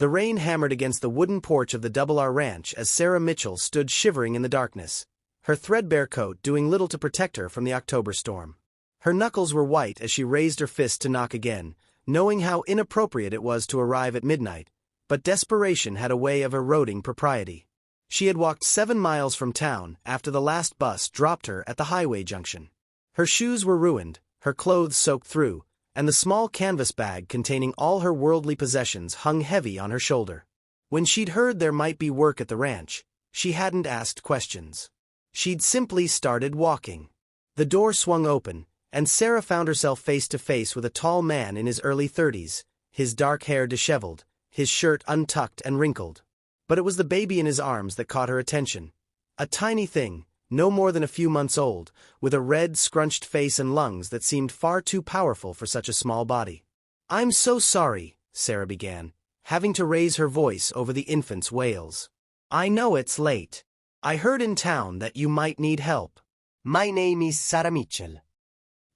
The rain hammered against the wooden porch of the Double R Ranch as Sarah Mitchell stood shivering in the darkness, her threadbare coat doing little to protect her from the October storm. Her knuckles were white as she raised her fist to knock again, knowing how inappropriate it was to arrive at midnight, but desperation had a way of eroding propriety. She had walked 7 miles from town after the last bus dropped her at the highway junction. Her shoes were ruined, her clothes soaked through, and the small canvas bag containing all her worldly possessions hung heavy on her shoulder. When she'd heard there might be work at the ranch, she hadn't asked questions. She'd simply started walking. The door swung open, and Sarah found herself face to face with a tall man in his early 30s, his dark hair disheveled, his shirt untucked and wrinkled. But it was the baby in his arms that caught her attention. A tiny thing, no more than a few months old, with a red, scrunched face and lungs that seemed far too powerful for such a small body. "I'm so sorry," Sarah began, having to raise her voice over the infant's wails. "I know it's late. I heard in town that you might need help." My name is Sarah Mitchell.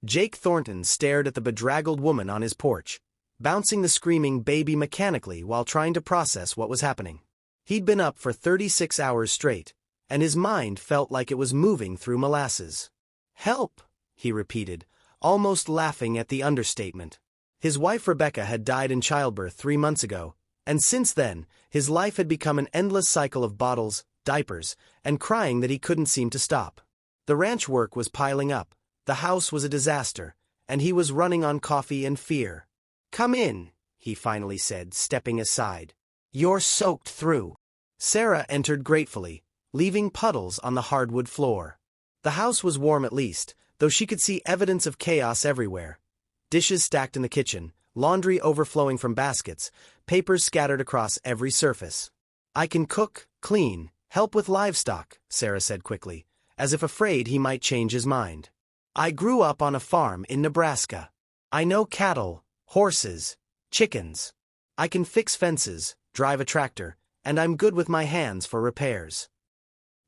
Jake Thornton stared at the bedraggled woman on his porch, bouncing the screaming baby mechanically while trying to process what was happening. He'd been up for 36 hours straight, and his mind felt like it was moving through molasses. "Help," he repeated, almost laughing at the understatement. His wife Rebecca had died in childbirth 3 months ago, and since then, his life had become an endless cycle of bottles, diapers, and crying that he couldn't seem to stop. The ranch work was piling up, the house was a disaster, and he was running on coffee and fear. "Come in," he finally said, stepping aside. "You're soaked through." Sarah entered gratefully, leaving puddles on the hardwood floor. The house was warm at least, though she could see evidence of chaos everywhere. Dishes stacked in the kitchen, laundry overflowing from baskets, papers scattered across every surface. "I can cook, clean, help with livestock," Sarah said quickly, as if afraid he might change his mind. "I grew up on a farm in Nebraska. I know cattle, horses, chickens. I can fix fences, drive a tractor, and I'm good with my hands for repairs."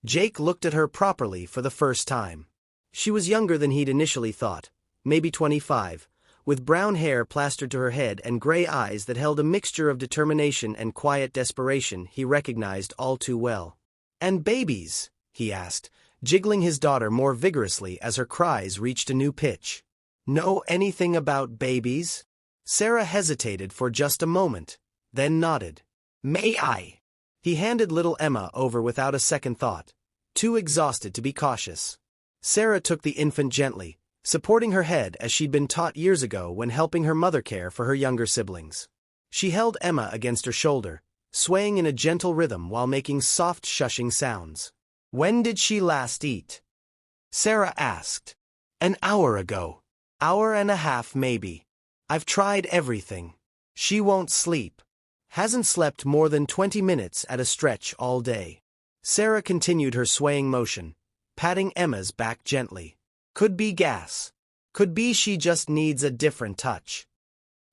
Jake looked at her properly for the first time. She was younger than he'd initially thought, maybe 25, with brown hair plastered to her head and gray eyes that held a mixture of determination and quiet desperation he recognized all too well. "And babies?" he asked, jiggling his daughter more vigorously as her cries reached a new pitch. "Know anything about babies?" Sarah hesitated for just a moment, then nodded. "May I?" He handed little Emma over without a second thought, too exhausted to be cautious. Sarah took the infant gently, supporting her head as she'd been taught years ago when helping her mother care for her younger siblings. She held Emma against her shoulder, swaying in a gentle rhythm while making soft shushing sounds. "When did she last eat?" Sarah asked. "An hour ago. Hour and a half maybe. I've tried everything. She won't sleep. Hasn't slept more than 20 minutes at a stretch all day." Sarah continued her swaying motion, patting Emma's back gently. "Could be gas. Could be she just needs a different touch."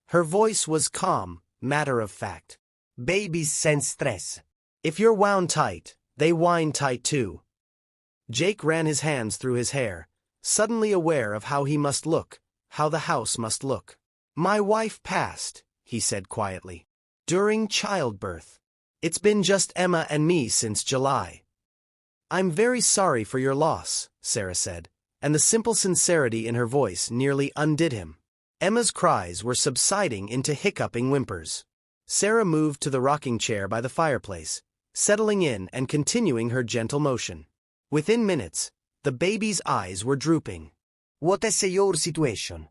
Her voice was calm, matter of fact. Babies sense stress. "If you're wound tight, they whine tight too." Jake ran his hands through his hair, suddenly aware of how he must look, how the house must look. "My wife passed," he said quietly, "during childbirth. It's been just Emma and me since July." "I'm very sorry for your loss," Sarah said, and the simple sincerity in her voice nearly undid him. Emma's cries were subsiding into hiccuping whimpers. Sarah moved to the rocking chair by the fireplace, settling in and continuing her gentle motion. Within minutes, the baby's eyes were drooping. What is your situation?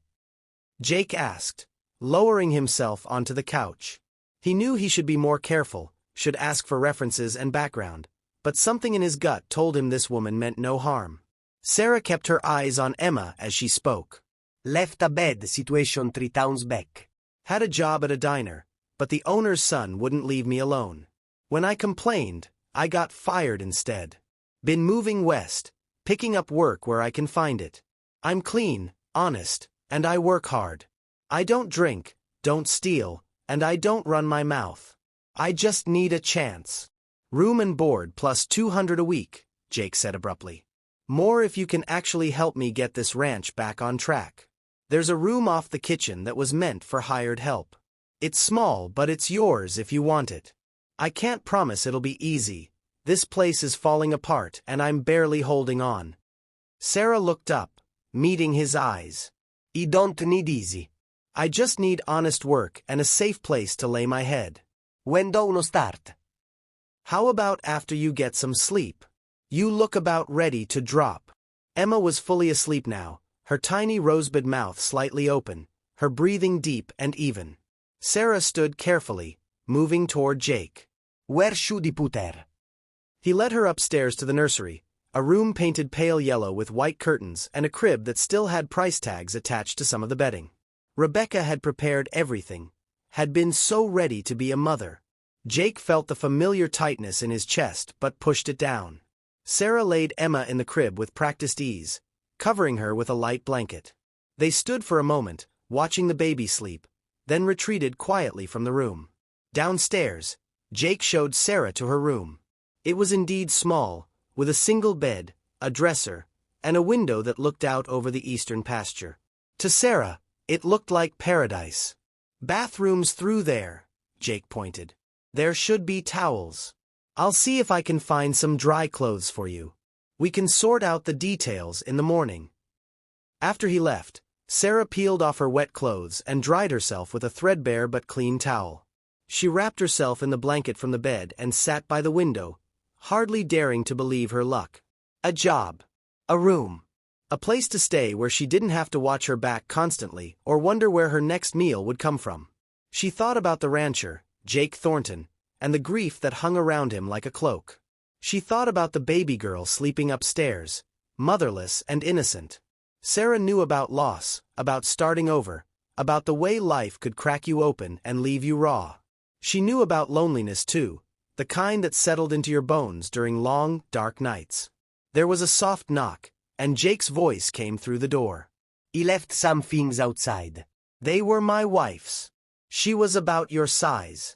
Jake asked, lowering himself onto the couch. He knew he should be more careful, should ask for references and background, but something in his gut told him this woman meant no harm. Sarah kept her eyes on Emma as she spoke. Left a bed situation 3 towns back. Had a job at a diner, but the owner's son wouldn't leave me alone. When I complained, I got fired instead. Been moving west, picking up work where I can find it. I'm clean, honest, and I work hard. I don't drink, don't steal, and I don't run my mouth. I just need a chance. Room and board plus 200 a week, Jake said abruptly. More if you can actually help me get this ranch back on track. There's a room off the kitchen that was meant for hired help. It's small, but it's yours if you want it. I can't promise it'll be easy. This place is falling apart and I'm barely holding on. Sarah looked up, meeting his eyes. I don't need easy. I just need honest work and a safe place to lay my head. When do uno start? How about after you get some sleep? You look about ready to drop. Emma was fully asleep now, her tiny rosebud mouth slightly open, her breathing deep and even. Sarah stood carefully, moving toward Jake. Where should I put her? He led her upstairs to the nursery, a room painted pale yellow with white curtains and a crib that still had price tags attached to some of the bedding. Rebecca had prepared everything, had been so ready to be a mother. Jake felt the familiar tightness in his chest but pushed it down. Sarah laid Emma in the crib with practiced ease, covering her with a light blanket. They stood for a moment, watching the baby sleep, then retreated quietly from the room. Downstairs, Jake showed Sarah to her room. It was indeed small, with a single bed, a dresser, and a window that looked out over the eastern pasture. To Sarah, it looked like paradise. Bathrooms through there, Jake pointed. There should be towels. I'll see if I can find some dry clothes for you. We can sort out the details in the morning. After he left, Sarah peeled off her wet clothes and dried herself with a threadbare but clean towel. She wrapped herself in the blanket from the bed and sat by the window, hardly daring to believe her luck. A job. A room. A place to stay where she didn't have to watch her back constantly or wonder where her next meal would come from. She thought about the rancher, Jake Thornton, and the grief that hung around him like a cloak. She thought about the baby girl sleeping upstairs, motherless and innocent. Sarah knew about loss, about starting over, about the way life could crack you open and leave you raw. She knew about loneliness too, the kind that settled into your bones during long, dark nights. There was a soft knock, and Jake's voice came through the door. I left some things outside. They were my wife's. She was about your size.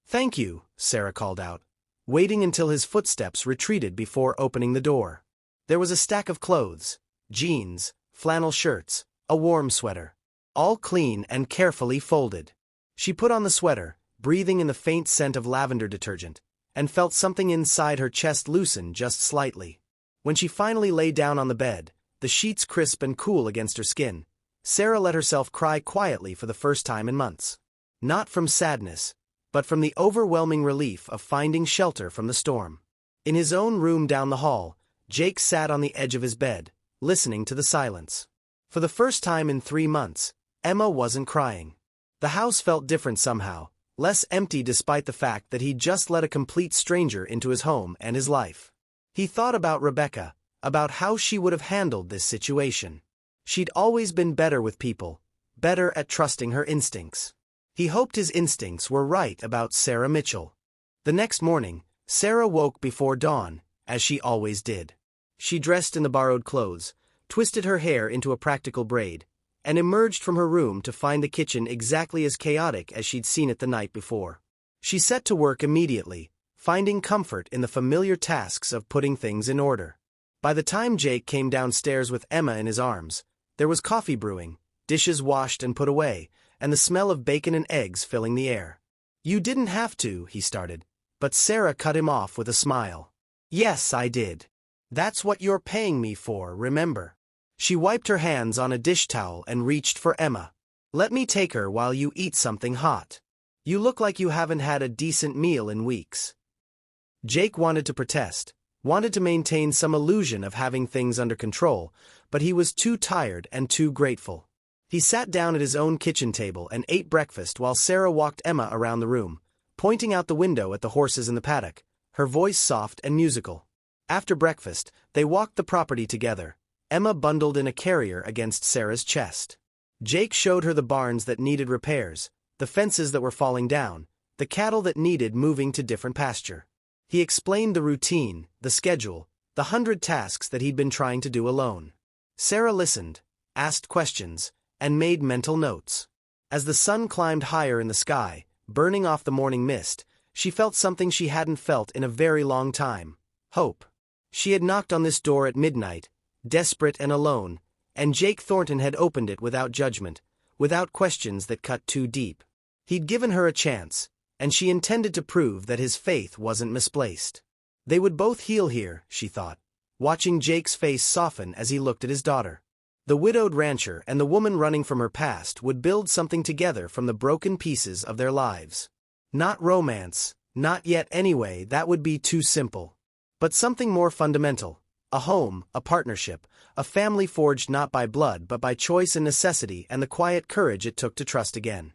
Thank you, Sarah called out, waiting until his footsteps retreated before opening the door. There was a stack of clothes, jeans, flannel shirts, a warm sweater, all clean and carefully folded. She put on the sweater, breathing in the faint scent of lavender detergent, and felt something inside her chest loosen just slightly. When she finally lay down on the bed, the sheets crisp and cool against her skin, Sarah let herself cry quietly for the first time in months. Not from sadness, but from the overwhelming relief of finding shelter from the storm. In his own room down the hall, Jake sat on the edge of his bed, listening to the silence. For the first time in 3 months, Emma wasn't crying. The house felt different somehow, less empty despite the fact that he'd just let a complete stranger into his home and his life. He thought about Rebecca, about how she would have handled this situation. She'd always been better with people, better at trusting her instincts. He hoped his instincts were right about Sarah Mitchell. The next morning, Sarah woke before dawn, as she always did. She dressed in the borrowed clothes, twisted her hair into a practical braid, and emerged from her room to find the kitchen exactly as chaotic as she'd seen it the night before. She set to work immediately, finding comfort in the familiar tasks of putting things in order. By the time Jake came downstairs with Emma in his arms, there was coffee brewing, dishes washed and put away, and the smell of bacon and eggs filling the air. You didn't have to, he started, but Sarah cut him off with a smile. Yes, I did. That's what you're paying me for, remember? She wiped her hands on a dish towel and reached for Emma. Let me take her while you eat something hot. You look like you haven't had a decent meal in weeks. Jake wanted to protest, wanted to maintain some illusion of having things under control, but he was too tired and too grateful. He sat down at his own kitchen table and ate breakfast while Sarah walked Emma around the room, pointing out the window at the horses in the paddock, her voice soft and musical. After breakfast, they walked the property together, Emma bundled in a carrier against Sarah's chest. Jake showed her the barns that needed repairs, the fences that were falling down, the cattle that needed moving to different pasture. He explained the routine, the schedule, the 100 tasks that he'd been trying to do alone. Sarah listened, asked questions, and made mental notes. As the sun climbed higher in the sky, burning off the morning mist, she felt something she hadn't felt in a very long time: hope. She had knocked on this door at midnight, desperate and alone, and Jake Thornton had opened it without judgment, without questions that cut too deep. He'd given her a chance, and she intended to prove that his faith wasn't misplaced. They would both heal here, she thought, watching Jake's face soften as he looked at his daughter. The widowed rancher and the woman running from her past would build something together from the broken pieces of their lives. Not romance, not yet anyway, that would be too simple. But something more fundamental. A home, a partnership, a family forged not by blood but by choice and necessity and the quiet courage it took to trust again.